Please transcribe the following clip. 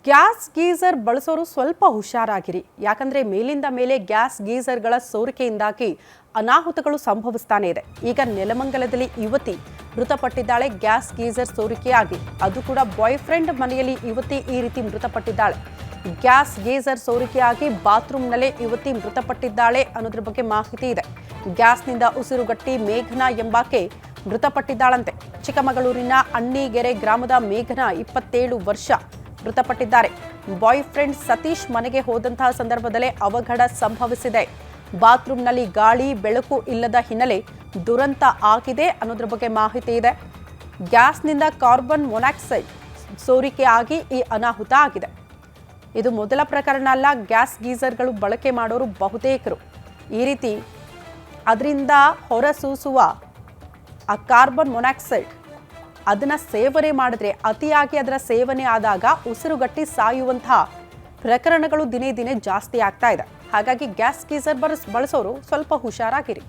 Gas geyser ಬಳಸೋರು ಸ್ವಲ್ಪ ಹುಷಾರಾಗಿರಿ. ಯಾಕಂದ್ರೆ ಮೇಲಿಂದ ಮೇಲೆ ಗ್ಯಾಸ್ ಗೀಸರ್ಗಳ ಸೋರಿಕೆಯಿಂದಾಗಿ ಅನಾಹುತಗಳು ಸಂಭವಿಸ್ತಾನೆ ಇದೆ. ಈಗ ನೆಲಮಂಗಲದಲ್ಲಿ ಯುವತಿ ಮೃತಪಟ್ಟಿದ್ದಾಳೆ ಗ್ಯಾಸ್ ಗೀಸರ್ ಸೋರಿಕೆಯಾಗಿ. ಅದು ಕೂಡ ಬಾಯ್ ಫ್ರೆಂಡ್ ಮನೆಯಲ್ಲಿ ಯುವತಿ ಈ ರೀತಿ ಮೃತಪಟ್ಟಿದ್ದಾಳೆ. ಗ್ಯಾಸ್ ಗೀಸರ್ ಸೋರಿಕೆಯಾಗಿ ಬಾತ್ರೂಮ್ನಲ್ಲೇ ಯುವತಿ ಮೃತಪಟ್ಟಿದ್ದಾಳೆ ಅನ್ನೋದ್ರ ಬಗ್ಗೆ ಮಾಹಿತಿ ಇದೆ. ಗ್ಯಾಸ್ನಿಂದ ಉಸಿರುಗಟ್ಟಿ ಮೇಘನಾ ಎಂಬಾಕೆ ಮೃತಪಟ್ಟಿದ್ದಾಳಂತೆ. ಚಿಕ್ಕಮಗಳೂರಿನ ಅಣ್ಣಿಗೆರೆ ಗ್ರಾಮದ ಮೇಘನಾ 27 ವರ್ಷ ಮೃತಪಟ್ಟಿದ್ದಾರೆ. ಬಾಯ್ ಫ್ರೆಂಡ್ ಸತೀಶ್ ಮನೆಗೆ ಹೋದಂತಹ ಸಂದರ್ಭದಲ್ಲೇ ಅವಘಡ ಸಂಭವಿಸಿದೆ. ಬಾತ್ರೂಮ್ನಲ್ಲಿ ಗಾಳಿ ಬೆಳಕು ಇಲ್ಲದ ಹಿನ್ನೆಲೆ ದುರಂತ ಆಗಿದೆ ಅನ್ನೋದ್ರ ಬಗ್ಗೆ ಮಾಹಿತಿ ಇದೆ. ಗ್ಯಾಸ್ನಿಂದ ಕಾರ್ಬನ್ ಮೊನಾಕ್ಸೈಡ್ ಸೋರಿಕೆಯಾಗಿ ಈ ಅನಾಹುತ ಆಗಿದೆ. ಇದು ಮೊದಲ ಪ್ರಕರಣ ಅಲ್ಲ. ಗ್ಯಾಸ್ ಗೀಸರ್ಗಳು ಬಳಕೆ ಮಾಡೋರು ಬಹುತೇಕರು ಈ ರೀತಿ ಅದರಿಂದ ಹೊರಸೂಸುವ ಆ ಕಾರ್ಬನ್ ಮೊನಾಕ್ಸೈಡ್ ಅದನ್ನ ಸೇವನೆ ಮಾಡಿದ್ರೆ, ಅತಿಯಾಗಿ ಅದರ ಸೇವನೆ ಆದಾಗ ಉಸಿರುಗಟ್ಟಿ ಸಾಯುವಂತಹ ಪ್ರಕರಣಗಳು ದಿನೇ ದಿನೇ ಜಾಸ್ತಿ ಆಗ್ತಾ ಇದೆ. ಹಾಗಾಗಿ ಗ್ಯಾಸ್ ಗೀಸರ್ ಬಳಸೋರು ಸ್ವಲ್ಪ ಹುಷಾರಾಗಿರಿ.